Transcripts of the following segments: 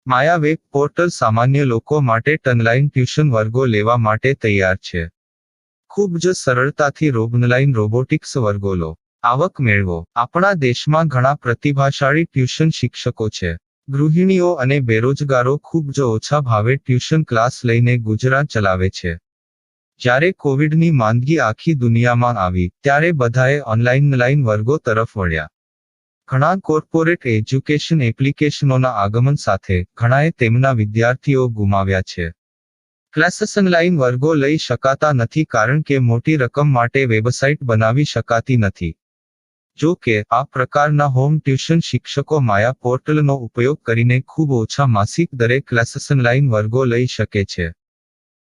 માયા web portal સામાન્ય લોકો માટે ઓનલાઈન ટ્યુશન વર્ગો લેવા માટે તૈયાર છે. ખૂબ જ સરળતાથી ઓનલાઈન રોબોટિક્સ વર્ગો લો, આવક મેળવો. આપણા દેશમાં ઘણા પ્રતિભાશાળી ટ્યુશન શિક્ષકો છે. ગૃહિણીઓ અને બેરોજગારો ખૂબ જ ઓછા ભાવે ટ્યુશન ક્લાસ લઈને ગુજરાન ચલાવે છે. જ્યારે કોવિડની માંદગી આખી દુનિયામાં આવી ત્યારે બધાએ ઓનલાઈન વર્ગો તરફ વળ્યા. ઘણા કોર્પોરેટ એજ્યુકેશન એપ્લિકેશનોના આગમન સાથે ઘણાએ તેમના વિદ્યાર્થીઓ ગુમાવ્યા છે. ક્લાસીસ ઓનલાઈન વર્ગો લઈ શકાતા નથી કારણ કે મોટી રકમ માટે વેબસાઇટ બનાવી શકાતી નથી. જો કે આ પ્રકારના હોમ ટ્યુશન શિક્ષકો માયા પોર્ટલનો ઉપયોગ કરીને ખૂબ ઓછા માસિક દરે ક્લાસીસ ઓનલાઈન વર્ગો લઈ શકે છે.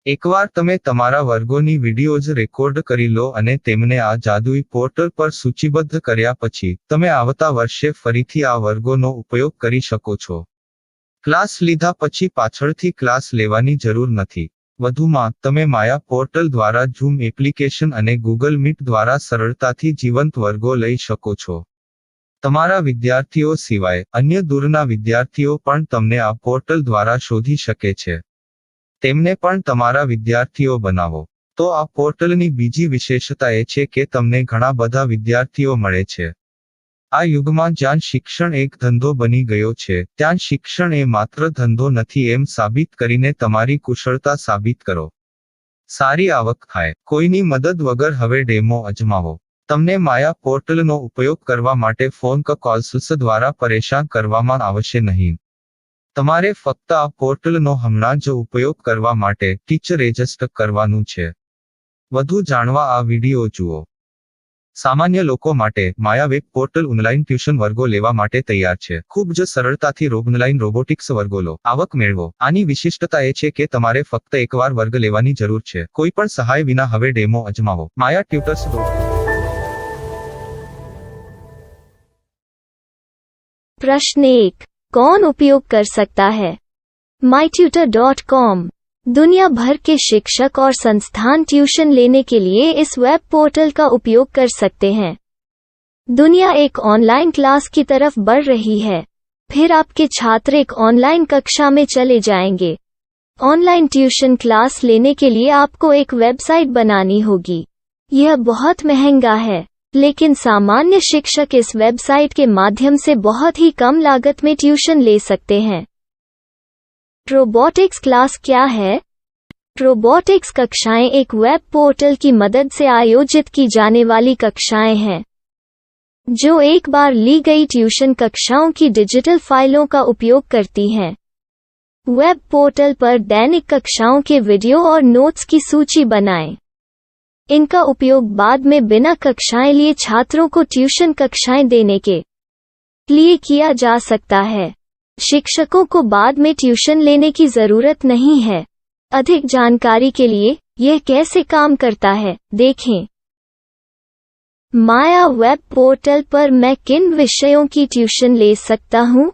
એકવાર તમે તમારા વર્ગોની વિડીયોઝ રેકોર્ડ કરી લો અને તેમને આ જાદુઈ પોર્ટલ પર સૂચિબદ્ધ કર્યા પછી તમે આવતા વર્ષે ફરીથી આ વર્ગોનો ઉપયોગ કરી શકો છો. ક્લાસ લીધા પછી પાછળથી ક્લાસ લેવાની જરૂર નથી. વધુમાં તમે માયા પોર્ટલ દ્વારા ઝૂમ એપ્લિકેશન અને ગૂગલ મીટ દ્વારા સરળતાથી જીવંત વર્ગો લઈ શકો છો. તમારા વિદ્યાર્થીઓ સિવાય અન્ય દૂરના વિદ્યાર્થીઓ પણ તમને આ પોર્ટલ દ્વારા શોધી શકે છે. તેમને પણ તમારા વિદ્યાર્થીઓ બનાવો. તો આ પોર્ટલની બીજી વિશેષતા એ છે કે તમને ઘણા બધા વિદ્યાર્થીઓ મળે છે. આ યુગમાં જ્યાં શિક્ષણ એક ધંધો બની ગયો છે ત્યાં શિક્ષણ એ માત્ર ધંધો નથી એમ સાબિત કરીને તમારી કુશળતા સાબિત કરો. સારી આવક થાય. કોઈની મદદ વગર હવે ડેમો અજમાવો. તમને માયા પોર્ટલનો ઉપયોગ કરવા માટે ફોન કોલ્સ દ્વારા પરેશાન કરવામાં આવશે નહીં. તમારે ફક્ત આ પોર્ટલનો હમણાં જ ઉપયોગ કરવા માટે ટીચર રજિસ્ટર કરવાનું છે. વધુ જાણવા આ વિડિયો જુઓ. સામાન્ય લોકો માટે માયા વેબ પોર્ટલ ઓનલાઈન ટ્યુશન વર્ગો લેવા માટે તૈયાર છે. ખૂબ જ સરળતાથી ઓનલાઈન રોબોટિક્સ વર્ગો લો, આવક મેળવો. આની વિશિષ્ટતા એ છે કે તમારે ફક્ત એકવાર વર્ગ લેવાની જરૂર છે. કોઈ પણ સહાય વિના હવે ડેમો અજમાવો. માયા ટ્યુટર્સ. प्रश्न 1. कौन उपयोग कर सकता है? mytutor.com दुनिया भर के शिक्षक और संस्थान ट्यूशन लेने के लिए इस वेब पोर्टल का उपयोग कर सकते हैं. दुनिया एक ऑनलाइन क्लास की तरफ बढ़ रही है. फिर आपके छात्र एक ऑनलाइन कक्षा में चले जाएंगे. ऑनलाइन ट्यूशन क्लास लेने के लिए आपको एक वेबसाइट बनानी होगी. यह बहुत महंगा है, लेकिन सामान्य शिक्षक इस वेबसाइट के माध्यम से बहुत ही कम लागत में ट्यूशन ले सकते हैं. रोबोटिक्स क्लास क्या है? रोबोटिक्स कक्षाएं एक वेब पोर्टल की मदद से आयोजित की जाने वाली कक्षाएं हैं, जो एक बार ली गई ट्यूशन कक्षाओं की डिजिटल फाइलों का उपयोग करती हैं. वेब पोर्टल पर दैनिक कक्षाओं के वीडियो और नोट्स की सूची बनाएं. इनका उपयोग बाद में बिना कक्षाएं लिए छात्रों को ट्यूशन कक्षाएं देने के लिए किया जा सकता है. शिक्षकों को बाद में ट्यूशन लेने की जरूरत नहीं है. अधिक जानकारी के लिए यह कैसे काम करता है देखें. माया वेब पोर्टल पर मैं किन विषयों की ट्यूशन ले सकता हूँ?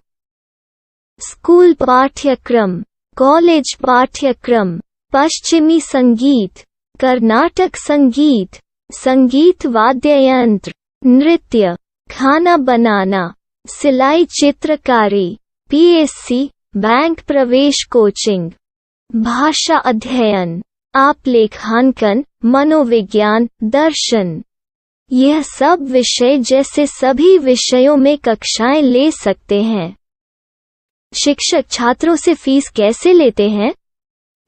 स्कूल पाठ्यक्रम, कॉलेज पाठ्यक्रम, पश्चिमी संगीत, कर्नाटक संगीत, संगीत वाद्य यंत्र, नृत्य, खाना बनाना, सिलाई चित्रकारी, पीएससी, बैंक प्रवेश कोचिंग, भाषा अध्ययन, आलेखांकन, मनोविज्ञान, दर्शन. यह सब विषय जैसे सभी विषयों में कक्षाएं ले सकते हैं. शिक्षक छात्रों से फीस कैसे लेते हैं?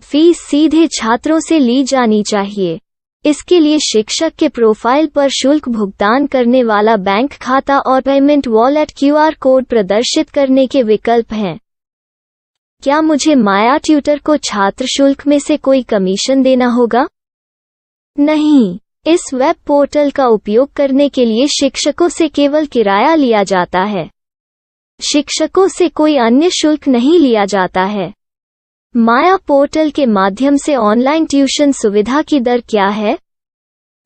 फीस सीधे छात्रों से ली जानी चाहिए. इसके लिए शिक्षक के प्रोफाइल पर शुल्क भुगतान करने वाला बैंक खाता और पेमेंट वॉलेट क्यूआर कोड प्रदर्शित करने के विकल्प हैं. क्या मुझे माया ट्यूटर को छात्र शुल्क में से कोई कमीशन देना होगा? नहीं. इस वेब पोर्टल का उपयोग करने के लिए शिक्षकों से केवल किराया लिया जाता है. शिक्षकों से कोई अन्य शुल्क नहीं लिया जाता है. माया पोर्टल के माध्यम से ऑनलाइन ट्यूशन सुविधा की दर क्या है?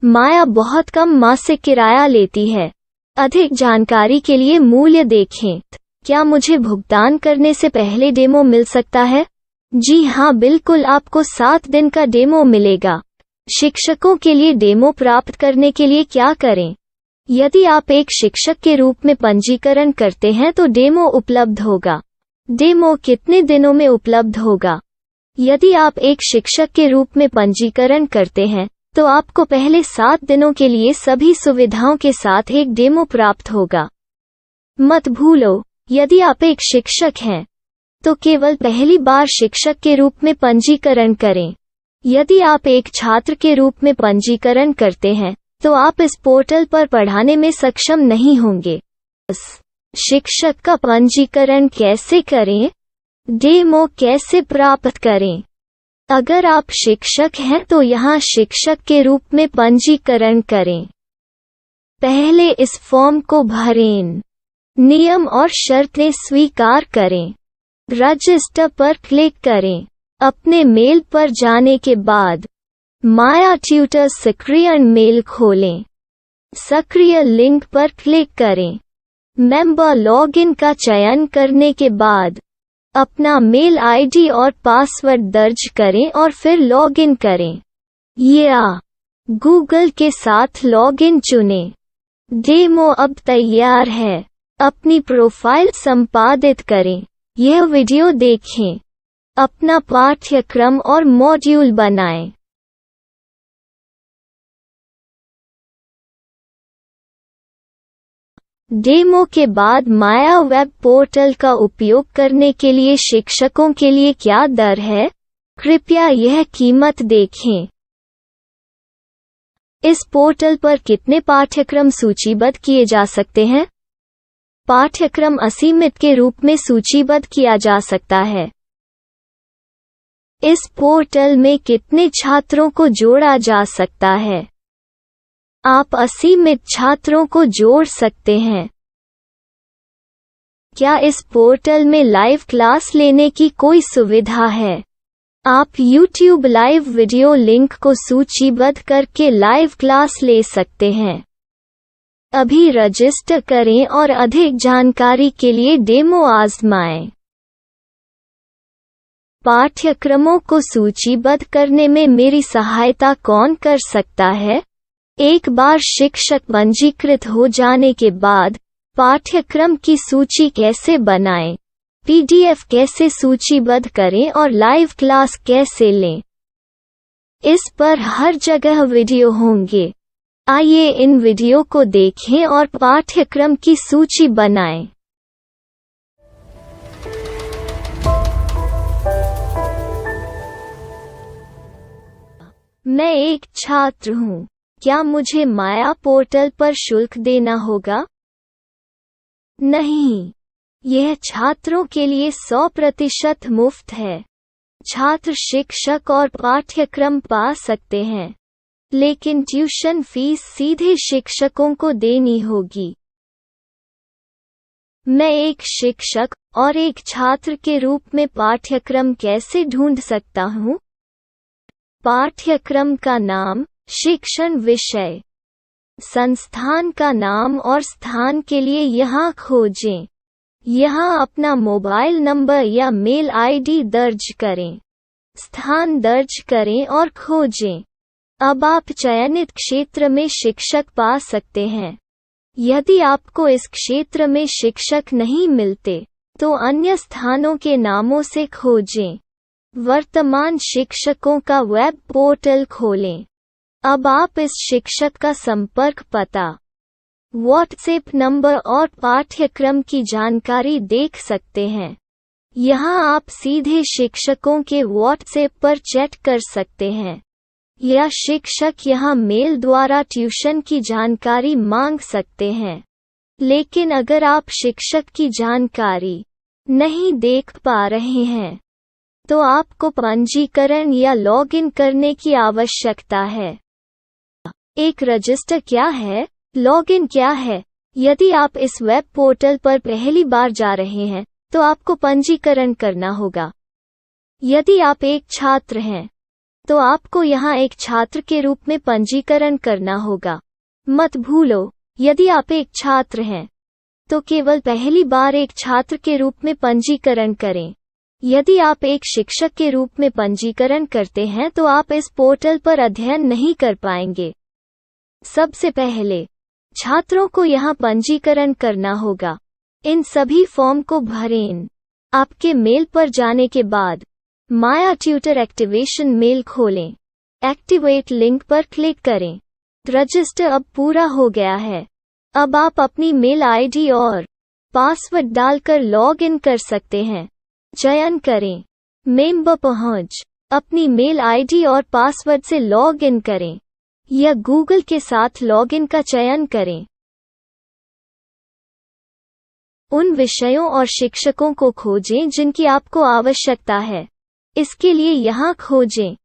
माया बहुत कम मासिक किराया लेती है. अधिक जानकारी के लिए मूल्य देखें. क्या मुझे भुगतान करने से पहले डेमो मिल सकता है? जी हाँ, बिल्कुल. आपको 7 दिन का डेमो मिलेगा. शिक्षकों के लिए डेमो प्राप्त करने के लिए क्या करें? यदि आप एक शिक्षक के रूप में पंजीकरण करते हैं तो डेमो उपलब्ध होगा. डेमो कितने दिनों में उपलब्ध होगा? यदि आप एक शिक्षक के रूप में पंजीकरण करते हैं, तो आपको पहले 7 दिनों के लिए सभी सुविधाओं के साथ एक डेमो प्राप्त होगा। मत भूलो, यदि आप एक शिक्षक हैं, तो केवल पहली बार शिक्षक के रूप में पंजीकरण करें। यदि आप एक छात्र के रूप में पंजीकरण करते हैं, तो आप इस पोर्टल पर पढ़ाने में सक्षम नहीं होंगे। शिक्षक का पंजीकरण कैसे करें? डेमो कैसे प्राप्त करें? अगर आप शिक्षक हैं तो यहाँ शिक्षक के रूप में पंजीकरण करें। पहले इस फॉर्म को भरें। नियम और शर्तें स्वीकार करें। रजिस्टर पर क्लिक करें। अपने मेल पर जाने के बाद माया ट्यूटर सक्रिय मेल खोलें। सक्रिय लिंक पर क्लिक करें। मेंबर लॉगिन का चयन करने के बाद अपना मेल आईडी और पासवर्ड दर्ज करें और फिर लॉगिन करें या गूगल के साथ लॉगिन चुनें। डेमो अब तैयार है। अपनी प्रोफाइल संपादित करें। यह वीडियो देखें। अपना पाठ्यक्रम और मॉड्यूल बनाएं। डेमो के बाद माया वेब पोर्टल का उपयोग करने के लिए शिक्षकों के लिए क्या दर है? कृपया यह कीमत देखें। इस पोर्टल पर कितने पाठ्यक्रम सूचीबद्ध किए जा सकते हैं? पाठ्यक्रम असीमित के रूप में सूचीबद्ध किया जा सकता है। इस पोर्टल में कितने छात्रों को जोड़ा जा सकता है? आप असीमित छात्रों को जोड़ सकते हैं। क्या इस पोर्टल में लाइव क्लास लेने की कोई सुविधा है? आप YouTube लाइव वीडियो लिंक को सूचीबद्ध करके लाइव क्लास ले सकते हैं। अभी रजिस्टर करें और अधिक जानकारी के लिए डेमो आजमाएं। पाठ्यक्रमों को सूचीबद्ध करने में मेरी सहायता कौन कर सकता है? एक बार शिक्षक पंजीकृत हो जाने के बाद पाठ्यक्रम की सूची कैसे बनाएं, PDF कैसे सूचीबद्ध करें और लाइव क्लास कैसे लें, इस पर हर जगह वीडियो होंगे। आइए इन वीडियो को देखें और पाठ्यक्रम की सूची बनाएं। मैं एक छात्र हूँ। क्या मुझे माया पोर्टल पर शुल्क देना होगा? नहीं, यह छात्रों के लिए 100% मुफ्त है। छात्र शिक्षक और पाठ्यक्रम पा सकते हैं, लेकिन ट्यूशन फीस सीधे शिक्षकों को देनी होगी। मैं एक शिक्षक और एक छात्र के रूप में पाठ्यक्रम कैसे ढूंढ सकता हूँ? पाठ्यक्रम का नाम, शिक्षण विषय, संस्थान का नाम और स्थान के लिए यहाँ खोजें। यहाँ अपना मोबाइल नंबर या मेल आईडी दर्ज करें। स्थान दर्ज करें और खोजें। अब आप चयनित क्षेत्र में शिक्षक पा सकते हैं। यदि आपको इस क्षेत्र में शिक्षक नहीं मिलते, तो अन्य स्थानों के नामों से खोजें। वर्तमान शिक्षकों का वेब पोर्टल खोलें। अब आप इस शिक्षक का संपर्क पता, व्हाट्सएप नंबर और पाठ्यक्रम की जानकारी देख सकते हैं। यहाँ आप सीधे शिक्षकों के व्हाट्सएप पर चैट कर सकते हैं, या शिक्षक यहाँ मेल द्वारा ट्यूशन की जानकारी मांग सकते हैं। लेकिन अगर आप शिक्षक की जानकारी नहीं देख पा रहे हैं, तो आपको पंजीकरण या लॉगिन करने की आवश्यकता है। एक रजिस्टर क्या है? लॉगिन क्या है? यदि आप इस वेब पोर्टल पर पहली बार जा रहे हैं, तो आपको पंजीकरण करना होगा। यदि आप एक छात्र हैं, तो आपको यहाँ एक छात्र के रूप में पंजीकरण करना होगा। मत भूलो, यदि आप एक छात्र हैं, तो केवल पहली बार एक छात्र के रूप में पंजीकरण करें। यदि आप एक शिक्षक के रूप में पंजीकरण करते हैं तो आप इस पोर्टल पर अध्ययन नहीं कर पाएंगे। सबसे पहले छात्रों को यहाँ पंजीकरण करना होगा। इन सभी फॉर्म को भरें। आपके मेल पर जाने के बाद माया ट्यूटर एक्टिवेशन मेल खोलें। एक्टिवेट लिंक पर क्लिक करें। रजिस्टर अब पूरा हो गया है। अब आप अपनी मेल आईडी और पासवर्ड डालकर लॉग इन कर सकते हैं। चयन करें मेंबर पहुंच। अपनी मेल आईडी और पासवर्ड से लॉग इन करें या गूगल के साथ लॉग इन का चयन करें। उन विषयों और शिक्षकों को खोजें जिनकी आपको आवश्यकता है। इसके लिए यहाँ खोजें।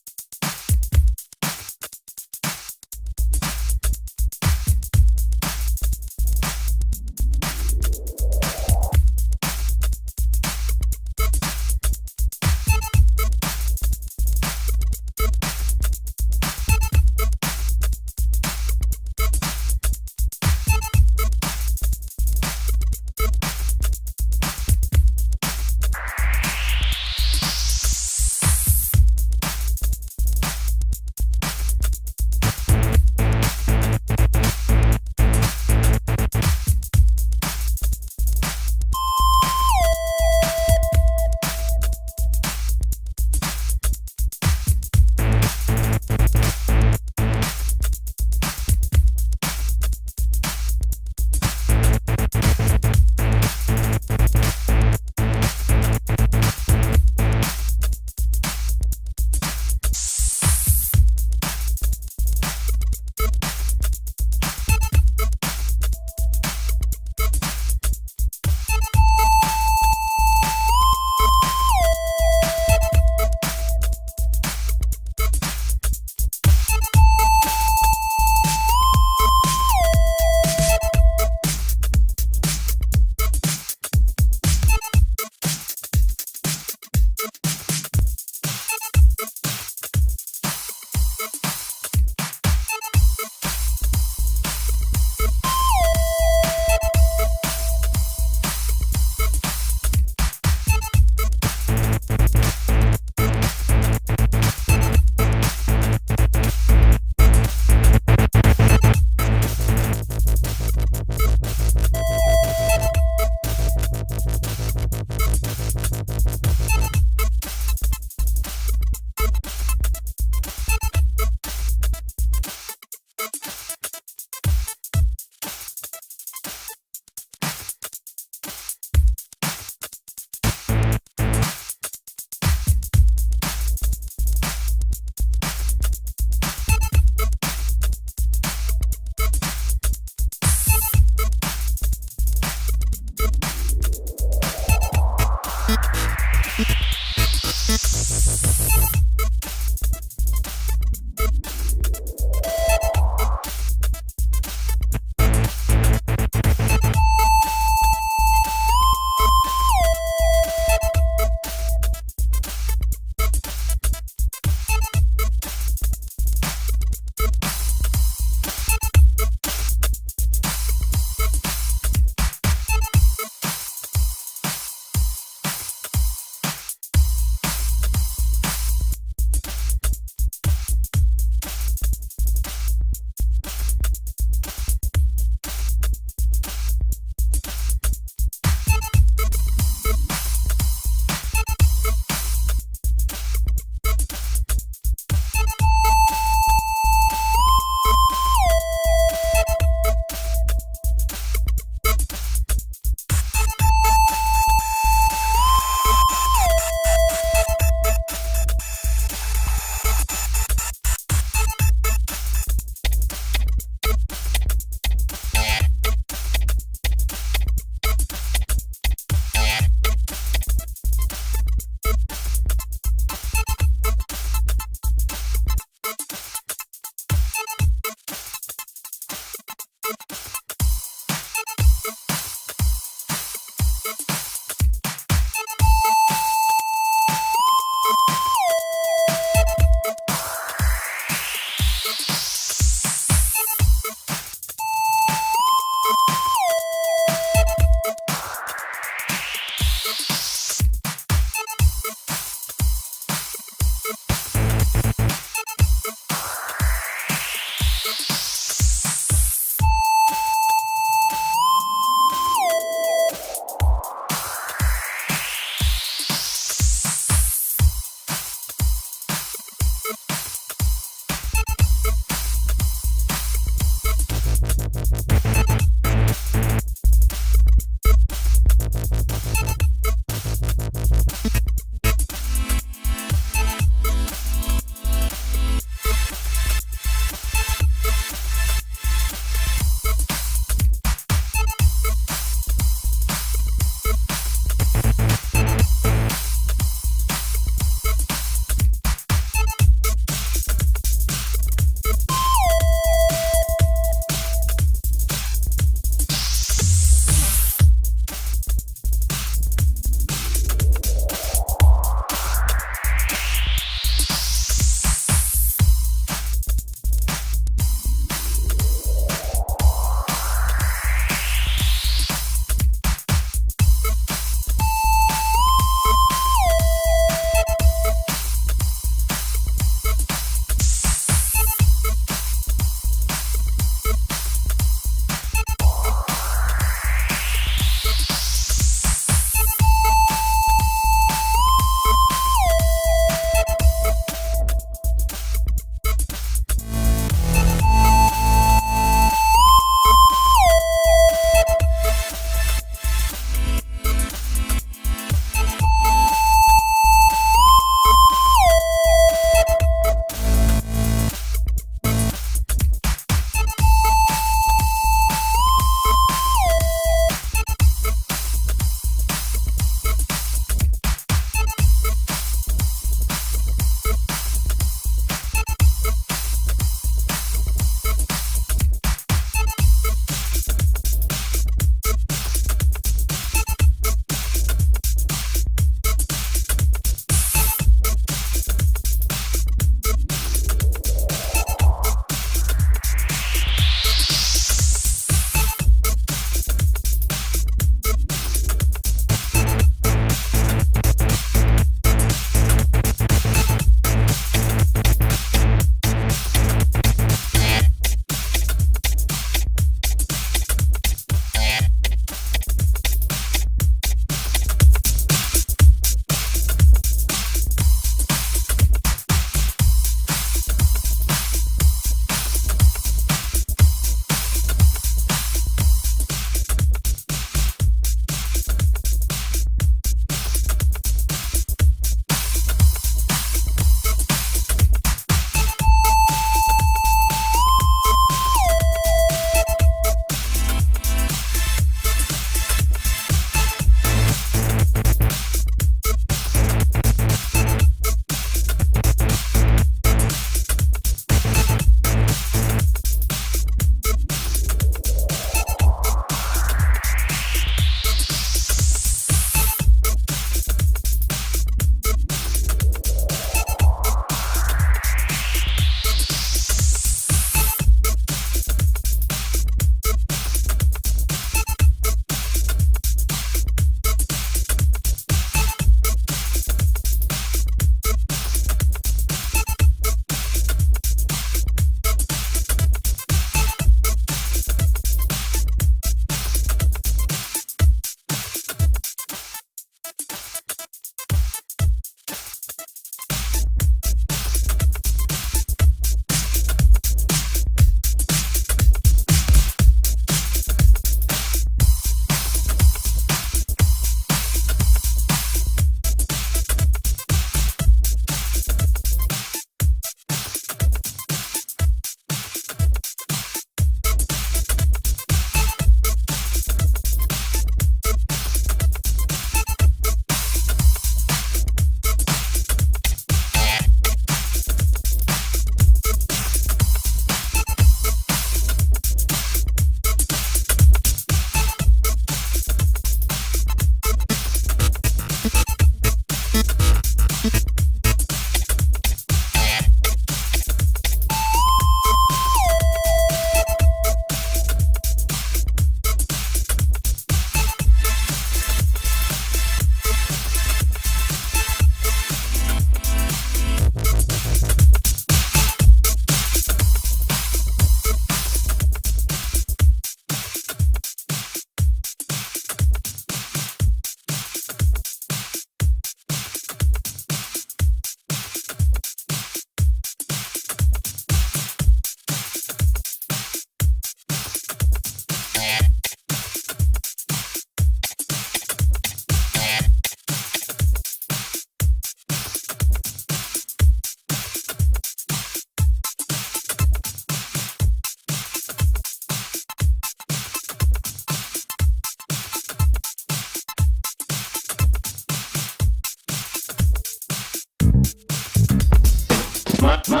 My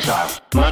style. My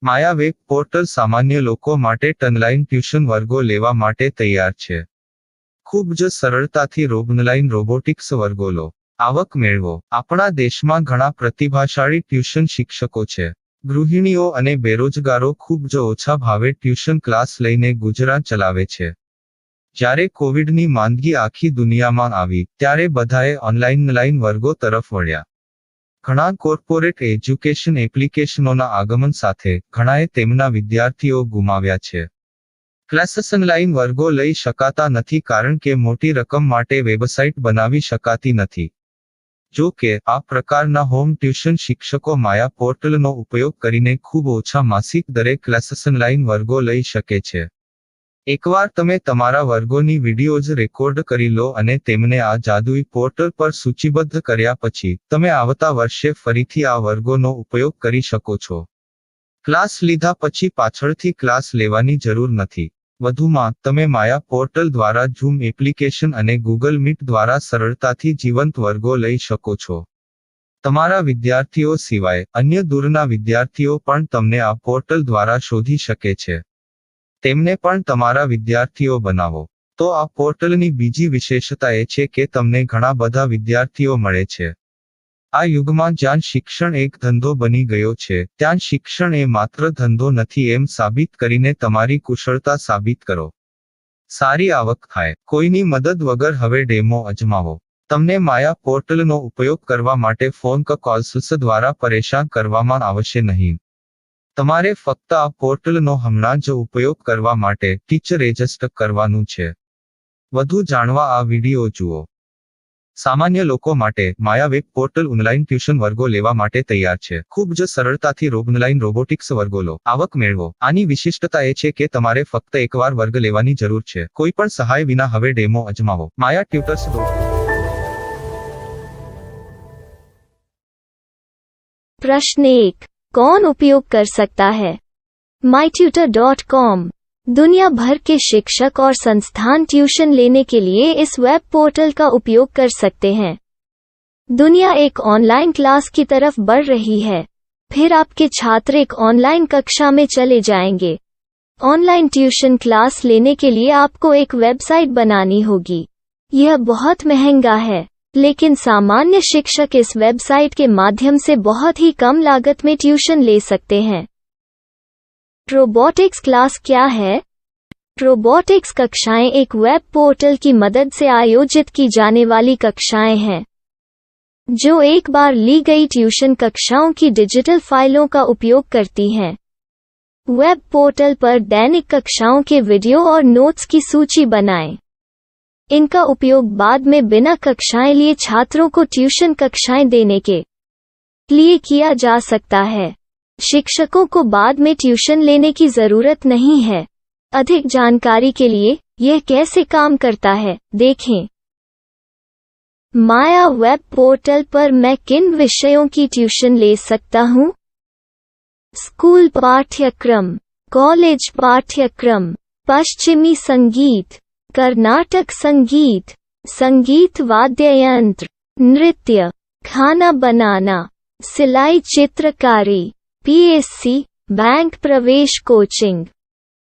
Maya web portal સામાન્ય લોકો માટે ઓનલાઈન ટ્યુશન વર્ગો લેવા માટે તૈયાર છે. ખૂબ જ સરળતાથી ઓનલાઈન રોબોટિક્સ વર્ગો લો. આવક મેળવો. આપણા દેશમાં ઘણા પ્રતિભાશાળી ટ્યુશન શિક્ષકો છે. ગૃહિણીઓ અને બેરોજગારો ખૂબ જ ઓછા ભાવે ટ્યુશન ક્લાસ લઈને ગુજરાન ચલાવે છે. જ્યારે કોવિડની માંદગી આખી દુનિયામાં આવી ત્યારે બધાએ ઓનલાઈન વર્ગો તરફ વળ્યા. ઘણા કોર્પોરેટ એજ્યુકેશન એપ્લિકેશનોના આગમન સાથે ઘણાએ તેમના વિદ્યાર્થીઓ ગુમાવ્યા છે. ક્લાસીસ ઓનલાઈન વર્ગો લઈ શકાતા નથી કારણ કે મોટી રકમ માટે વેબસાઇટ બનાવી શકાતી નથી. જો કે આ પ્રકારના હોમ ટ્યુશન શિક્ષકો માયા પોર્ટલનો ઉપયોગ કરીને ખૂબ ઓછા માસિક દરે ક્લાસીસ ઓનલાઈન વર્ગો લઈ શકે છે. એકવાર તમે તમારા વર્ગોની વિડીયોઝ રેકોર્ડ કરી લો અને તેમને આ જાદુઈ પોર્ટલ પર સૂચિબદ્ધ કર્યા પછી તમે આવતા વર્ષે ફરીથી આ વર્ગોનો ઉપયોગ કરી શકો છો. ક્લાસ લીધા પછી પાછળથી ક્લાસ લેવાની જરૂર નથી. વધુમાં તમે માયા પોર્ટલ દ્વારા ઝૂમ એપ્લિકેશન અને ગૂગલ મીટ દ્વારા સરળતાથી જીવંત વર્ગો લઈ શકો છો. તમારા વિદ્યાર્થીઓ સિવાય અન્ય દૂરના વિદ્યાર્થીઓ પણ તમને આ પોર્ટલ દ્વારા શોધી શકે છે. તેમને પણ તમારા વિદ્યાર્થીઓ બનાવો. તો આ પોર્ટલની બીજી વિશેષતા એ છે કે તમને ઘણા બધા વિદ્યાર્થીઓ મળે છે. આ યુગમાં જ્યાં શિક્ષણ એક ધંધો બની ગયો છે ત્યાં શિક્ષણ એ માત્ર ધંધો નથી એમ સાબિત કરીને તમારી કુશળતા સાબિત કરો. સારી આવક થાય. કોઈની મદદ વગર હવે ડેમો અજમાવો. તમને માયા પોર્ટલનો ઉપયોગ કરવા માટે ફોન કોલ્સ દ્વારા પરેશાન કરવામાં આવશે નહીં. તમારે ફક્ત આ પોર્ટલનો હમણાં જ ઉપયોગ કરવા માટે ટીચર રજિસ્ટર કરવાનું છે. વધુ જાણવા આ વિડિયો જુઓ. સામાન્ય લોકો માટે માયા વેબ પોર્ટલ ઓનલાઈન ટ્યુશન વર્ગો લેવા માટે તૈયાર છે. ખૂબ જ સરળતાથી ઓનલાઈન રોબોટિક્સ વર્ગો લો. આવક મેળવો. આની વિશિષ્ટતા એ છે કે તમારે ફક્ત એકવાર વર્ગ લેવાની જરૂર છે. કોઈ પણ સહાય વિના હવે ડેમો અજમાવો. માયા ટ્યુટર્સ. प्रश्न 1. कौन उपयोग कर सकता है? mytutor.com दुनिया भर के शिक्षक और संस्थान ट्यूशन लेने के लिए इस वेब पोर्टल का उपयोग कर सकते हैं. दुनिया एक ऑनलाइन क्लास की तरफ बढ़ रही है. फिर आपके छात्र एक ऑनलाइन कक्षा में चले जाएंगे. ऑनलाइन ट्यूशन क्लास लेने के लिए आपको एक वेबसाइट बनानी होगी. यह बहुत महंगा है, लेकिन सामान्य शिक्षक इस वेबसाइट के माध्यम से बहुत ही कम लागत में ट्यूशन ले सकते हैं. रोबोटिक्स क्लास क्या है? रोबोटिक्स कक्षाएं एक वेब पोर्टल की मदद से आयोजित की जाने वाली कक्षाएं हैं, जो एक बार ली गई ट्यूशन कक्षाओं की डिजिटल फाइलों का उपयोग करती हैं. वेब पोर्टल पर दैनिक कक्षाओं के वीडियो और नोट्स की सूची बनाएं. इनका उपयोग बाद में बिना कक्षाएं लिए छात्रों को ट्यूशन कक्षाएं देने के लिए किया जा सकता है। शिक्षकों को बाद में ट्यूशन लेने की जरूरत नहीं है। अधिक जानकारी के लिए यह कैसे काम करता है, देखें। माया वेब पोर्टल पर मैं किन विषयों की ट्यूशन ले सकता हूँ? स्कूल पाठ्यक्रम, कॉलेज पाठ्यक्रम, पश्चिमी संगीत, कर्नाटक संगीत, संगीत वाद्य यंत्र, नृत्य, खाना बनाना, सिलाई चित्रकारी, पीएससी, बैंक प्रवेश कोचिंग,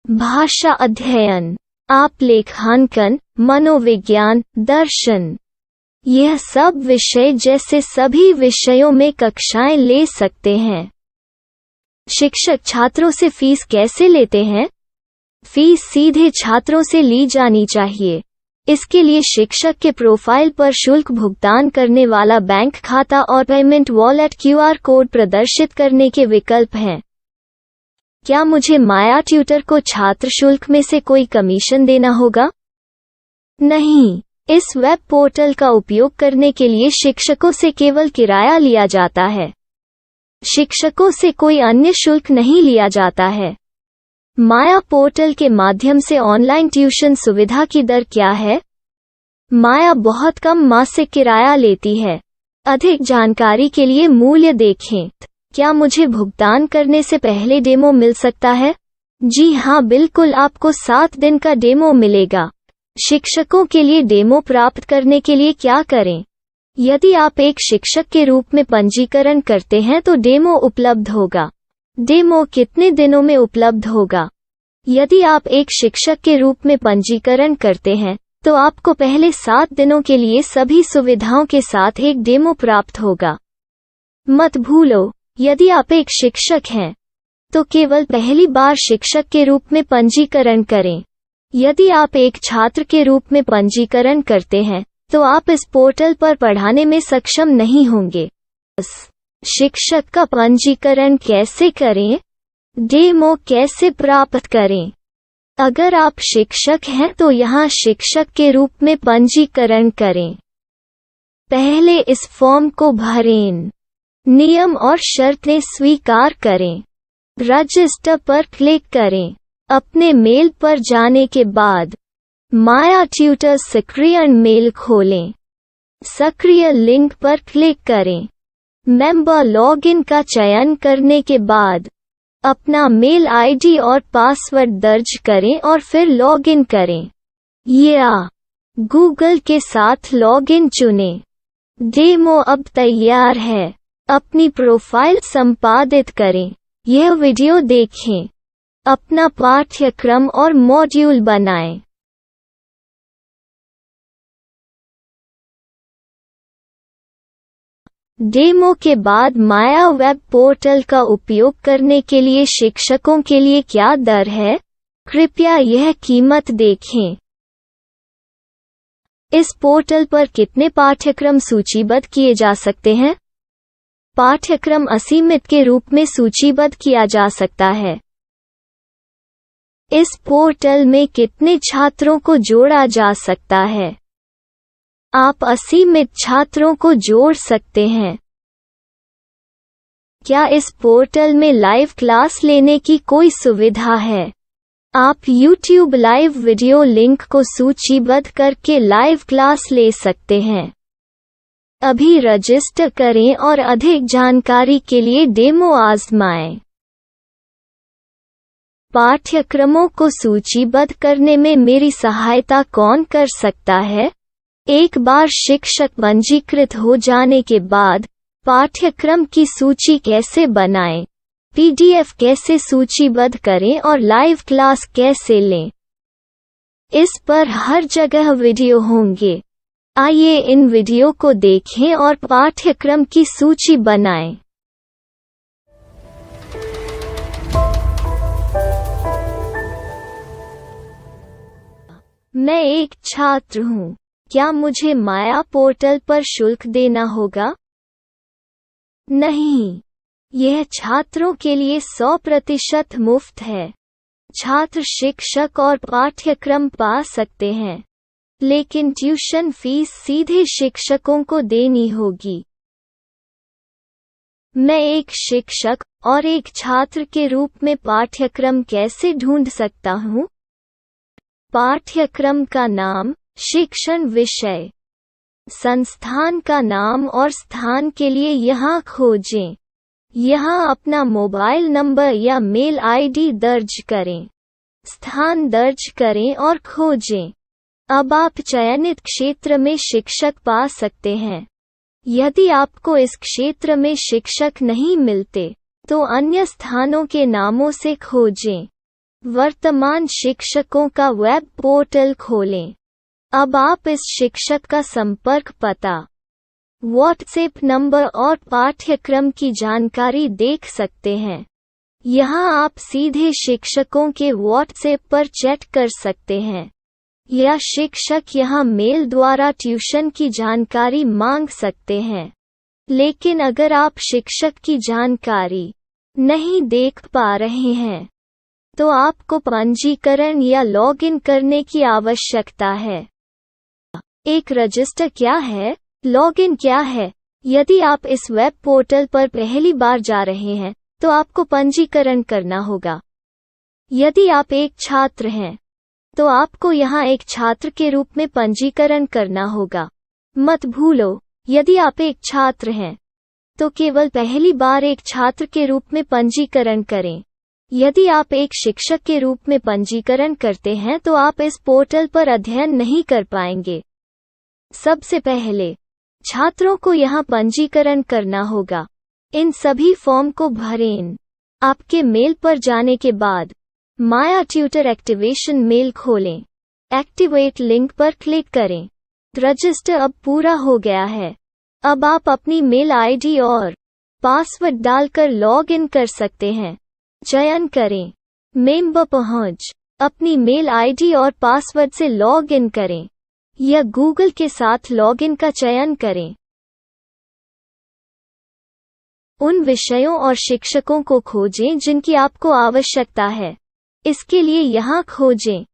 भाषा अध्ययन, आप लेखांकन, मनोविज्ञान, दर्शन। यह सब विषय जैसे सभी विषयों में कक्षाएं ले सकते हैं। शिक्षक छात्रों से फीस कैसे लेते हैं? फीस सीधे छात्रों से ली जानी चाहिए। इसके लिए शिक्षक के प्रोफाइल पर शुल्क भुगतान करने वाला बैंक खाता और पेमेंट वॉलेट क्यूआर कोड प्रदर्शित करने के विकल्प हैं। क्या मुझे माया ट्यूटर को छात्र शुल्क में से कोई कमीशन देना होगा? नहीं, इस वेब पोर्टल का उपयोग करने के लिए शिक्षकों से केवल किराया लिया जाता है। शिक्षकों से कोई अन्य शुल्क नहीं लिया जाता है। माया पोर्टल के माध्यम से ऑनलाइन ट्यूशन सुविधा की दर क्या है? माया बहुत कम मासिक किराया लेती है। अधिक जानकारी के लिए मूल्य देखें। क्या मुझे भुगतान करने से पहले डेमो मिल सकता है? जी हाँ, बिल्कुल, आपको 7 दिन का डेमो मिलेगा। शिक्षकों के लिए डेमो प्राप्त करने के लिए क्या करें? यदि आप एक शिक्षक के रूप में पंजीकरण करते हैं तो डेमो उपलब्ध होगा। डेमो कितने दिनों में उपलब्ध होगा? यदि आप एक शिक्षक के रूप में पंजीकरण करते हैं तो आपको पहले 7 दिनों के लिए सभी सुविधाओं के साथ एक डेमो प्राप्त होगा। मत भूलो, यदि आप एक शिक्षक हैं तो केवल पहली बार शिक्षक के रूप में पंजीकरण करें। यदि आप एक छात्र के रूप में पंजीकरण करते हैं तो आप इस पोर्टल पर पढ़ाने में सक्षम नहीं होंगे। शिक्षक का पंजीकरण कैसे करें? डेमो कैसे प्राप्त करें? अगर आप शिक्षक हैं तो यहाँ शिक्षक के रूप में पंजीकरण करें। पहले इस फॉर्म को भरें। नियम और शर्तें स्वीकार करें। रजिस्टर पर क्लिक करें। अपने मेल पर जाने के बाद माया ट्यूटर सक्रियण मेल खोलें। सक्रिय लिंक पर क्लिक करें। मेंबर लॉगिन का चयन करने के बाद अपना मेल आईडी और पासवर्ड दर्ज करें और फिर लॉगिन करें या गूगल के साथ लॉगिन चुनें। डेमो अब तैयार है। अपनी प्रोफाइल संपादित करें। यह वीडियो देखें। अपना पाठ्यक्रम और मॉड्यूल बनाएं। डेमो के बाद माया वेब पोर्टल का उपयोग करने के लिए शिक्षकों के लिए क्या दर है? कृपया यह कीमत देखें। इस पोर्टल पर कितने पाठ्यक्रम सूचीबद्ध किए जा सकते हैं? पाठ्यक्रम असीमित के रूप में सूचीबद्ध किया जा सकता है। इस पोर्टल में कितने छात्रों को जोड़ा जा सकता है? आप असीमित छात्रों को जोड़ सकते हैं। क्या इस पोर्टल में लाइव क्लास लेने की कोई सुविधा है? आप YouTube लाइव वीडियो लिंक को सूचीबद्ध करके लाइव क्लास ले सकते हैं। अभी रजिस्टर करें और अधिक जानकारी के लिए डेमो आजमाएं। पाठ्यक्रमों को सूचीबद्ध करने में मेरी सहायता कौन कर सकता है? एक बार शिक्षक पंजीकृत हो जाने के बाद पाठ्यक्रम की सूची कैसे बनाएं, PDF कैसे सूचीबद्ध करें और लाइव क्लास कैसे लें, इस पर हर जगह वीडियो होंगे। आइए इन वीडियो को देखें और पाठ्यक्रम की सूची बनाएं। मैं एक छात्र हूँ। क्या मुझे माया पोर्टल पर शुल्क देना होगा? नहीं, यह छात्रों के लिए 100% मुफ्त है। छात्र शिक्षक और पाठ्यक्रम पा सकते हैं। लेकिन ट्यूशन फीस सीधे शिक्षकों को देनी होगी। मैं एक शिक्षक और एक छात्र के रूप में पाठ्यक्रम कैसे ढूंढ सकता हूँ? पाठ्यक्रम का नाम, शिक्षण विषय, संस्थान का नाम और स्थान के लिए यहाँ खोजें। यहाँ अपना मोबाइल नंबर या मेल आईडी दर्ज करें। स्थान दर्ज करें और खोजें। अब आप चयनित क्षेत्र में शिक्षक पा सकते हैं। यदि आपको इस क्षेत्र में शिक्षक नहीं मिलते, तो अन्य स्थानों के नामों से खोजें। वर्तमान शिक्षकों का वेब पोर्टल खोलें। अब आप इस शिक्षक का संपर्क पता, व्हाट्सएप नंबर और पाठ्यक्रम की जानकारी देख सकते हैं। यहाँ आप सीधे शिक्षकों के व्हाट्सएप पर चैट कर सकते हैं, या शिक्षक यहाँ मेल द्वारा ट्यूशन की जानकारी मांग सकते हैं। लेकिन अगर आप शिक्षक की जानकारी नहीं देख पा रहे हैं, तो आपको पंजीकरण या लॉगिन करने की आवश्यकता है। एक रजिस्टर क्या है? लॉगिन क्या है? यदि आप इस वेब पोर्टल पर पहली बार जा रहे हैं, तो आपको पंजीकरण करना होगा। यदि आप एक छात्र हैं, तो आपको यहाँ एक छात्र के रूप में पंजीकरण करना होगा। मत भूलो, यदि आप एक छात्र हैं, तो केवल पहली बार एक छात्र के रूप में पंजीकरण करें। यदि आप एक शिक्षक के रूप में पंजीकरण करते हैं, तो आप इस पोर्टल पर अध्ययन नहीं कर पाएंगे। सबसे पहले छात्रों को यहाँ पंजीकरण करना होगा। इन सभी फॉर्म को भरें। आपके मेल पर जाने के बाद माया ट्यूटर एक्टिवेशन मेल खोलें। एक्टिवेट लिंक पर क्लिक करें। रजिस्टर अब पूरा हो गया है। अब आप अपनी मेल आईडी और पासवर्ड डालकर लॉग इन कर सकते हैं। चयन करें मेंबर पहुंच। अपनी मेल आईडी और पासवर्ड से लॉग इन करें, या गूगल के साथ लॉगिन का चयन करें। उन विषयों और शिक्षकों को खोजें जिनकी आपको आवश्यकता है। इसके लिए यहाँ खोजें।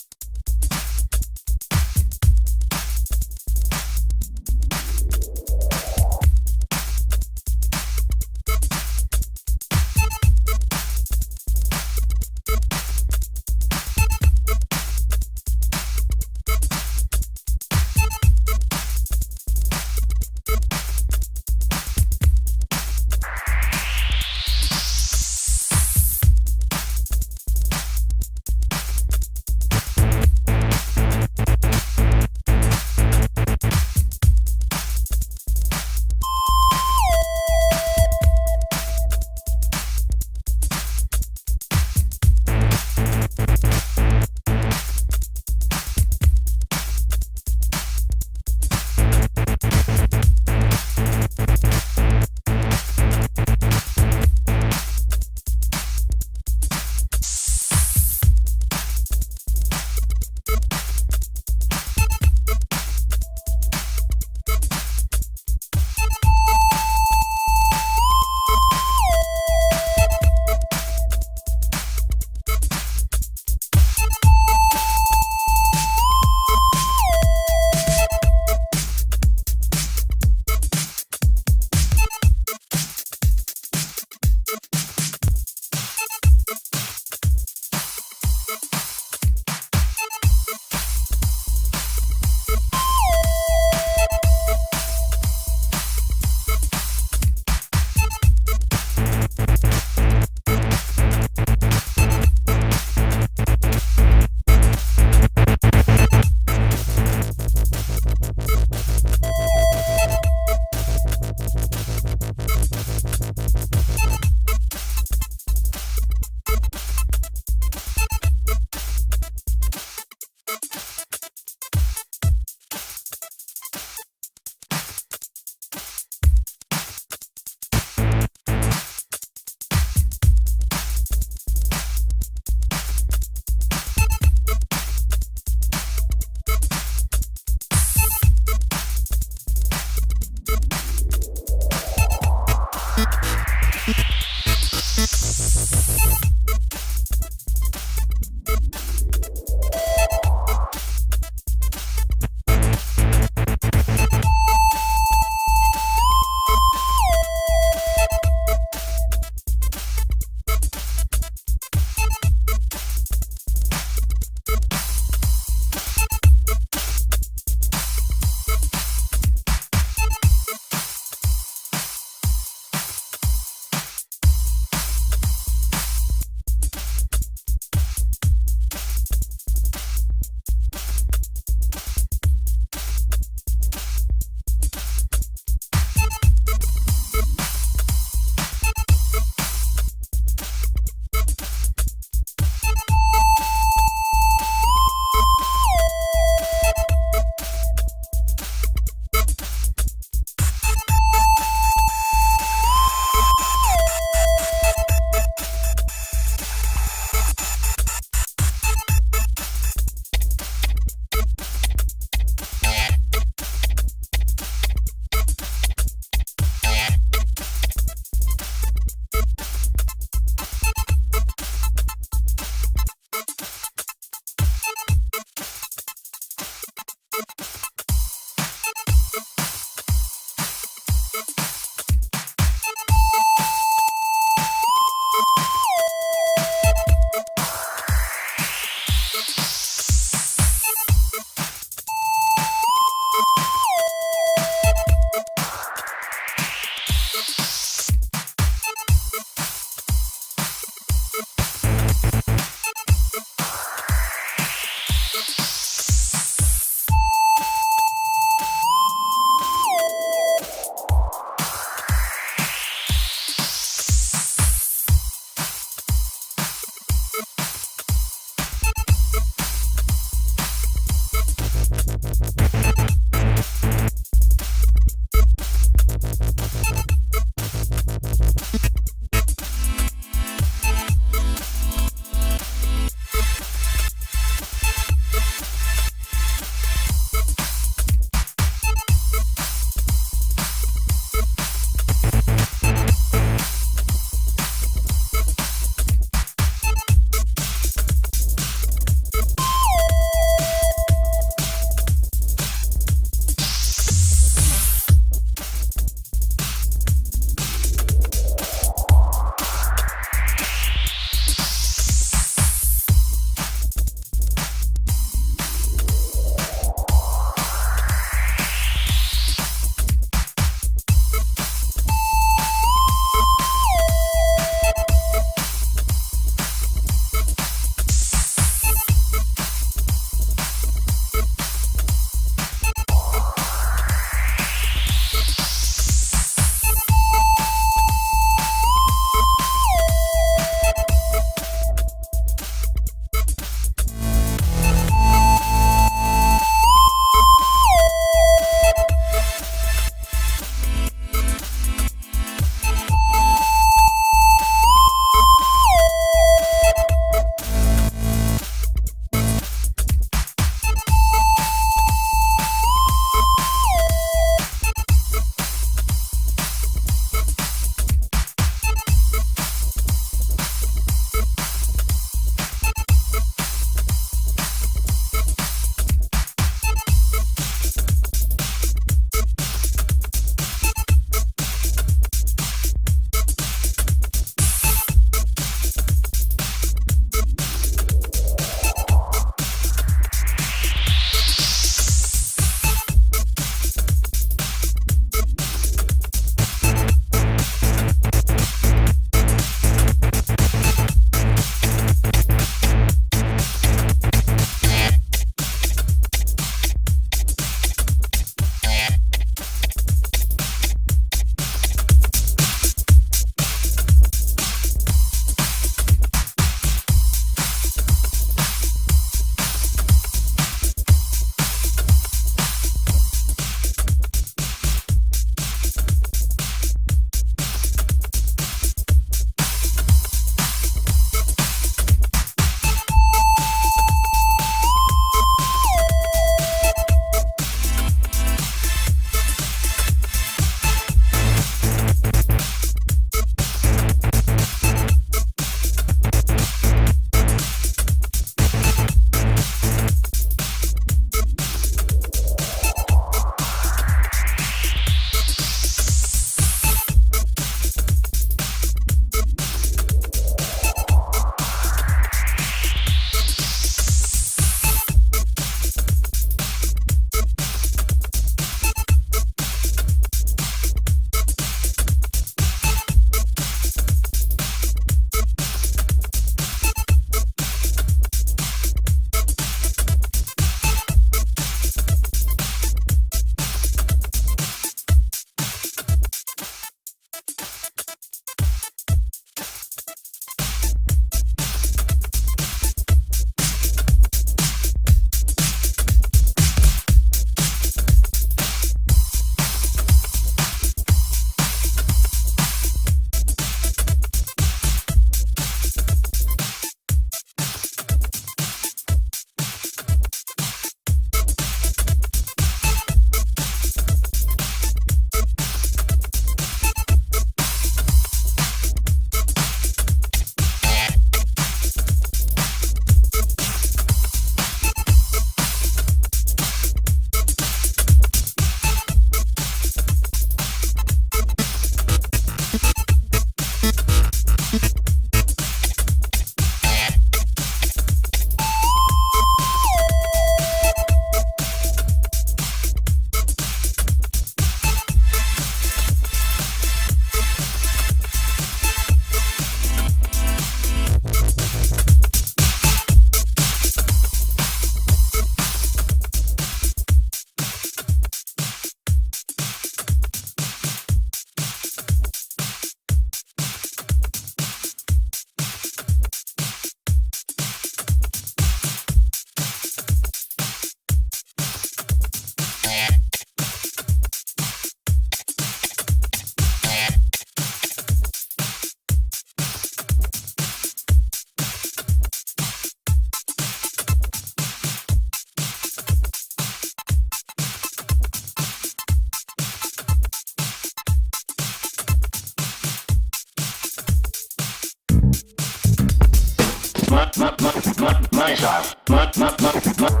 Money shot. Money.